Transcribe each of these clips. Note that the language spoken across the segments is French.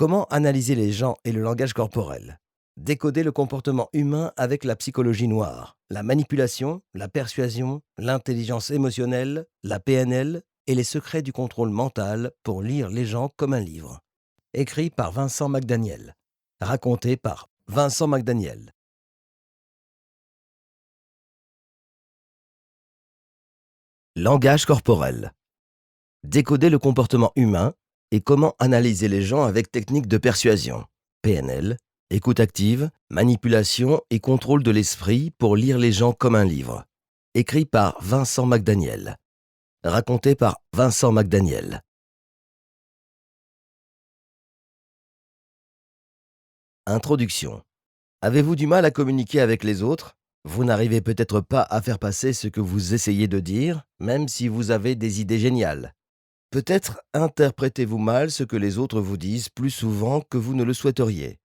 Comment analyser les gens et le langage corporel? Décoder le comportement humain avec la psychologie noire, la manipulation, la persuasion, l'intelligence émotionnelle, la PNL et les secrets du contrôle mental pour lire les gens comme un livre. Écrit par Vincent McDaniel. Raconté par Vincent McDaniel. Langage corporel. Décoder le comportement humain et comment analyser les gens avec techniques de persuasion, PNL, écoute active, manipulation et contrôle de l'esprit pour lire les gens comme un livre. Écrit par Vincent McDaniel. Raconté par Vincent McDaniel. Introduction. Avez-vous du mal à communiquer avec les autres? Vous n'arrivez peut-être pas à faire passer ce que vous essayez de dire, même si vous avez des idées géniales. Peut-être interprétez-vous mal ce que les autres vous disent plus souvent que vous ne le souhaiteriez.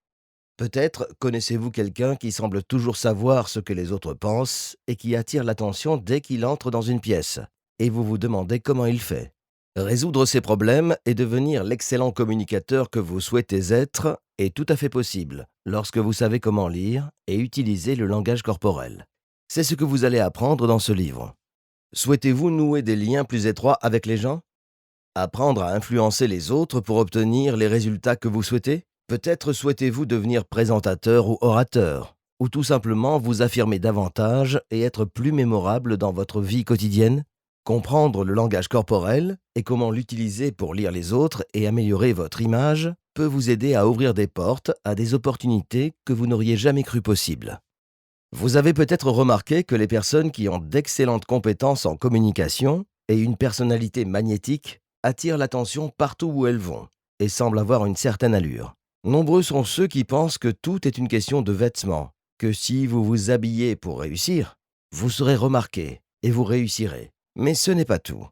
Peut-être connaissez-vous quelqu'un qui semble toujours savoir ce que les autres pensent et qui attire l'attention dès qu'il entre dans une pièce, et vous vous demandez comment il fait. Résoudre ces problèmes et devenir l'excellent communicateur que vous souhaitez être est tout à fait possible lorsque vous savez comment lire et utiliser le langage corporel. C'est ce que vous allez apprendre dans ce livre. Souhaitez-vous nouer des liens plus étroits avec les gens? Apprendre à influencer les autres pour obtenir les résultats que vous souhaitez? Peut-être souhaitez-vous devenir présentateur ou orateur, ou tout simplement vous affirmer davantage et être plus mémorable dans votre vie quotidienne? Comprendre le langage corporel et comment l'utiliser pour lire les autres et améliorer votre image peut vous aider à ouvrir des portes à des opportunités que vous n'auriez jamais cru possibles. Vous avez peut-être remarqué que les personnes qui ont d'excellentes compétences en communication et une personnalité magnétique attirent l'attention partout où elles vont et semblent avoir une certaine allure. Nombreux sont ceux qui pensent que tout est une question de vêtements, que si vous vous habillez pour réussir, vous serez remarqué et vous réussirez. Mais ce n'est pas tout.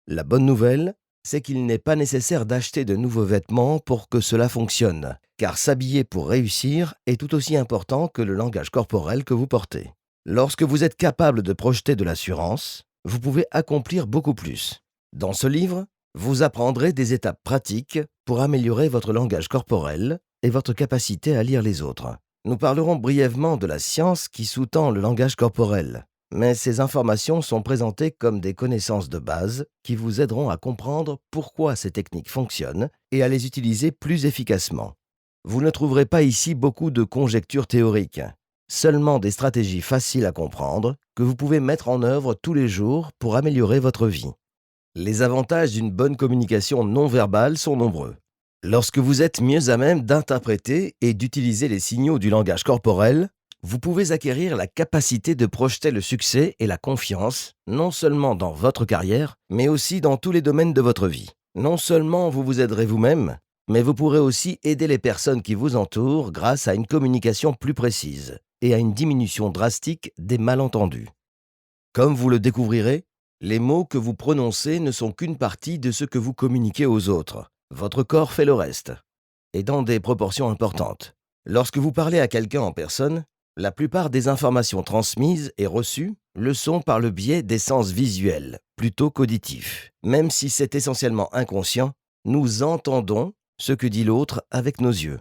La bonne nouvelle, c'est qu'il n'est pas nécessaire d'acheter de nouveaux vêtements pour que cela fonctionne, car s'habiller pour réussir est tout aussi important que le langage corporel que vous portez. Lorsque vous êtes capable de projeter de l'assurance, vous pouvez accomplir beaucoup plus. Dans ce livre, vous apprendrez des étapes pratiques pour améliorer votre langage corporel et votre capacité à lire les autres. Nous parlerons brièvement de la science qui sous-tend le langage corporel, mais ces informations sont présentées comme des connaissances de base qui vous aideront à comprendre pourquoi ces techniques fonctionnent et à les utiliser plus efficacement. Vous ne trouverez pas ici beaucoup de conjectures théoriques, seulement des stratégies faciles à comprendre que vous pouvez mettre en œuvre tous les jours pour améliorer votre vie. Les avantages d'une bonne communication non verbale sont nombreux. Lorsque vous êtes mieux à même d'interpréter et d'utiliser les signaux du langage corporel, vous pouvez acquérir la capacité de projeter le succès et la confiance, non seulement dans votre carrière, mais aussi dans tous les domaines de votre vie. Non seulement vous vous aiderez vous-même, mais vous pourrez aussi aider les personnes qui vous entourent grâce à une communication plus précise et à une diminution drastique des malentendus. Comme vous le découvrirez, les mots que vous prononcez ne sont qu'une partie de ce que vous communiquez aux autres. Votre corps fait le reste, et dans des proportions importantes. Lorsque vous parlez à quelqu'un en personne, la plupart des informations transmises et reçues le sont par le biais des sens visuels, plutôt qu'auditifs. Même si c'est essentiellement inconscient, nous entendons ce que dit l'autre avec nos yeux.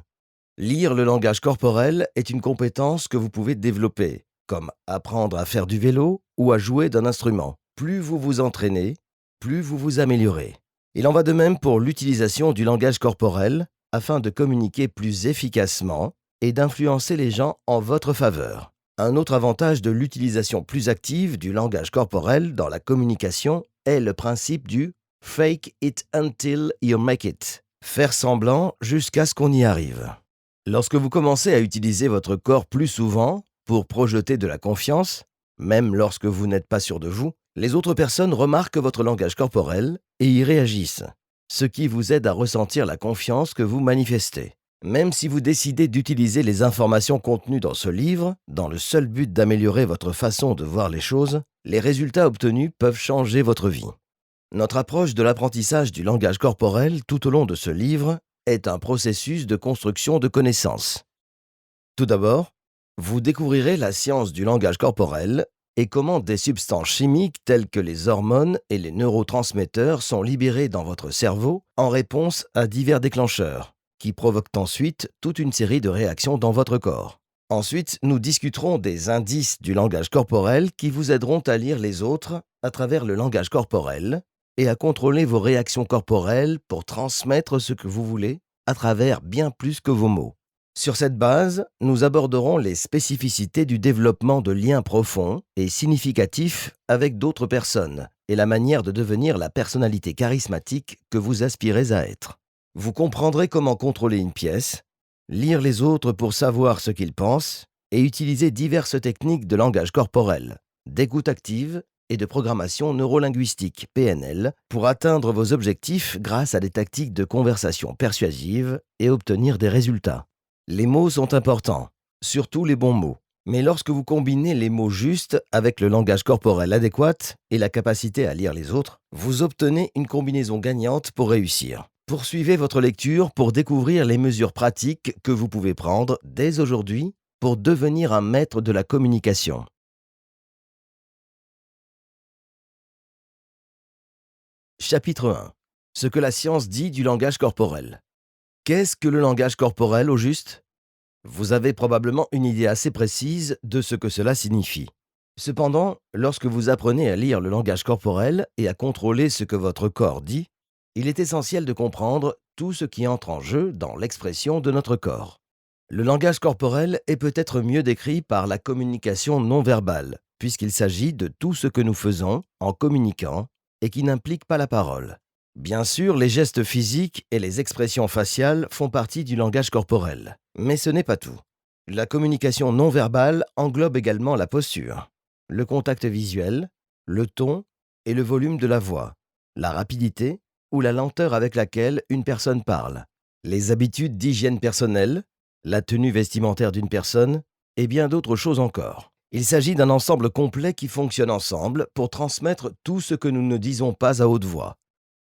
Lire le langage corporel est une compétence que vous pouvez développer, comme apprendre à faire du vélo ou à jouer d'un instrument. Plus vous vous entraînez, plus vous vous améliorez. Il en va de même pour l'utilisation du langage corporel afin de communiquer plus efficacement et d'influencer les gens en votre faveur. Un autre avantage de l'utilisation plus active du langage corporel dans la communication est le principe du « fake it until you make it », faire semblant jusqu'à ce qu'on y arrive. Lorsque vous commencez à utiliser votre corps plus souvent pour projeter de la confiance, même lorsque vous n'êtes pas sûr de vous, les autres personnes remarquent votre langage corporel et y réagissent, ce qui vous aide à ressentir la confiance que vous manifestez. Même si vous décidez d'utiliser les informations contenues dans ce livre, dans le seul but d'améliorer votre façon de voir les choses, les résultats obtenus peuvent changer votre vie. Notre approche de l'apprentissage du langage corporel tout au long de ce livre est un processus de construction de connaissances. Tout d'abord, vous découvrirez la science du langage corporel et comment des substances chimiques telles que les hormones et les neurotransmetteurs sont libérés dans votre cerveau en réponse à divers déclencheurs, qui provoquent ensuite toute une série de réactions dans votre corps. Ensuite, nous discuterons des indices du langage corporel qui vous aideront à lire les autres à travers le langage corporel et à contrôler vos réactions corporelles pour transmettre ce que vous voulez à travers bien plus que vos mots. Sur cette base, nous aborderons les spécificités du développement de liens profonds et significatifs avec d'autres personnes et la manière de devenir la personnalité charismatique que vous aspirez à être. Vous comprendrez comment contrôler une pièce, lire les autres pour savoir ce qu'ils pensent et utiliser diverses techniques de langage corporel, d'écoute active et de programmation neurolinguistique (PNL) pour atteindre vos objectifs grâce à des tactiques de conversation persuasive et obtenir des résultats. Les mots sont importants, surtout les bons mots. Mais lorsque vous combinez les mots justes avec le langage corporel adéquat et la capacité à lire les autres, vous obtenez une combinaison gagnante pour réussir. Poursuivez votre lecture pour découvrir les mesures pratiques que vous pouvez prendre dès aujourd'hui pour devenir un maître de la communication. Chapitre 1. Ce que la science dit du langage corporel. Qu'est-ce que le langage corporel au juste ? Vous avez probablement une idée assez précise de ce que cela signifie. Cependant, lorsque vous apprenez à lire le langage corporel et à contrôler ce que votre corps dit, il est essentiel de comprendre tout ce qui entre en jeu dans l'expression de notre corps. Le langage corporel est peut-être mieux décrit par la communication non verbale, puisqu'il s'agit de tout ce que nous faisons en communiquant et qui n'implique pas la parole. Bien sûr, les gestes physiques et les expressions faciales font partie du langage corporel, mais ce n'est pas tout. La communication non verbale englobe également la posture, le contact visuel, le ton et le volume de la voix, la rapidité ou la lenteur avec laquelle une personne parle, les habitudes d'hygiène personnelle, la tenue vestimentaire d'une personne et bien d'autres choses encore. Il s'agit d'un ensemble complet qui fonctionne ensemble pour transmettre tout ce que nous ne disons pas à haute voix.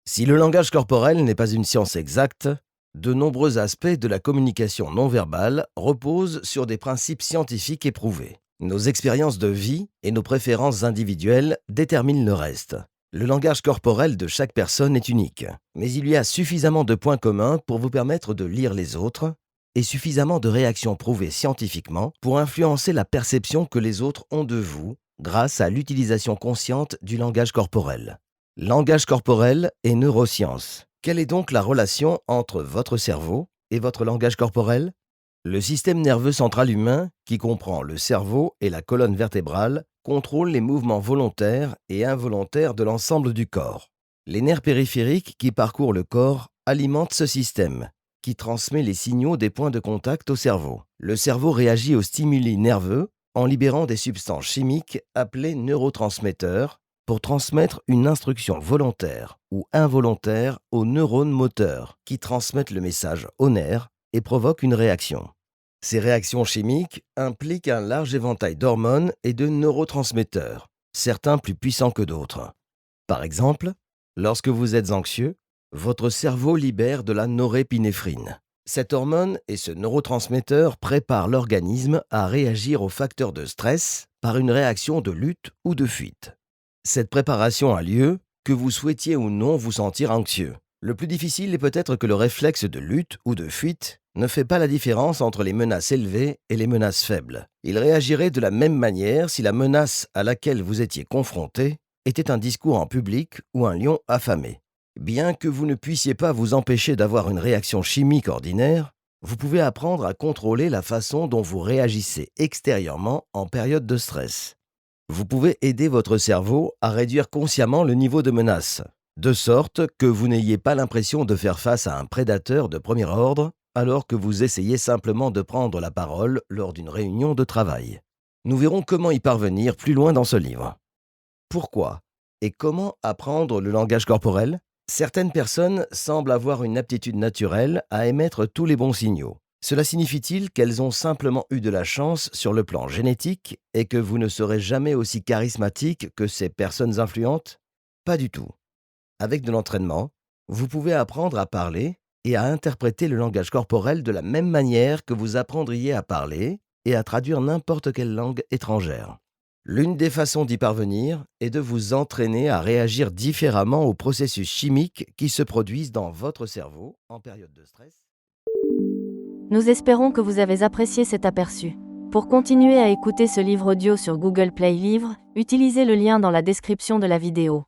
Si le langage corporel n'est pas une science exacte, de nombreux aspects de la communication non verbale reposent sur des principes scientifiques éprouvés. Nos expériences de vie et nos préférences individuelles déterminent le reste. Le langage corporel de chaque personne est unique, mais il y a suffisamment de points communs pour vous permettre de lire les autres et suffisamment de réactions prouvées scientifiquement pour influencer la perception que les autres ont de vous grâce à l'utilisation consciente du langage corporel. Langage corporel et neurosciences. Quelle est donc la relation entre votre cerveau et votre langage corporel ? Le système nerveux central humain, qui comprend le cerveau et la colonne vertébrale, contrôle les mouvements volontaires et involontaires de l'ensemble du corps. Les nerfs périphériques qui parcourent le corps alimentent ce système, qui transmet les signaux des points de contact au cerveau. Le cerveau réagit aux stimuli nerveux en libérant des substances chimiques appelées neurotransmetteurs pour transmettre une instruction volontaire ou involontaire aux neurones moteurs qui transmettent le message aux nerfs et provoquent une réaction. Ces réactions chimiques impliquent un large éventail d'hormones et de neurotransmetteurs, certains plus puissants que d'autres. Par exemple, lorsque vous êtes anxieux, votre cerveau libère de la norépinéphrine. Cette hormone et ce neurotransmetteur préparent l'organisme à réagir aux facteurs de stress par une réaction de lutte ou de fuite. Cette préparation a lieu, que vous souhaitiez ou non vous sentir anxieux. Le plus difficile est peut-être que le réflexe de lutte ou de fuite ne fait pas la différence entre les menaces élevées et les menaces faibles. Il réagirait de la même manière si la menace à laquelle vous étiez confronté était un discours en public ou un lion affamé. Bien que vous ne puissiez pas vous empêcher d'avoir une réaction chimique ordinaire, vous pouvez apprendre à contrôler la façon dont vous réagissez extérieurement en période de stress. Vous pouvez aider votre cerveau à réduire consciemment le niveau de menace, de sorte que vous n'ayez pas l'impression de faire face à un prédateur de premier ordre alors que vous essayez simplement de prendre la parole lors d'une réunion de travail. Nous verrons comment y parvenir plus loin dans ce livre. Pourquoi et comment apprendre le langage corporel ? Certaines personnes semblent avoir une aptitude naturelle à émettre tous les bons signaux. Cela signifie-t-il qu'elles ont simplement eu de la chance sur le plan génétique et que vous ne serez jamais aussi charismatique que ces personnes influentes ? Pas du tout. Avec de l'entraînement, vous pouvez apprendre à parler et à interpréter le langage corporel de la même manière que vous apprendriez à parler et à traduire n'importe quelle langue étrangère. L'une des façons d'y parvenir est de vous entraîner à réagir différemment aux processus chimiques qui se produisent dans votre cerveau en période de stress. Nous espérons que vous avez apprécié cet aperçu. Pour continuer à écouter ce livre audio sur Google Play Livres, utilisez le lien dans la description de la vidéo.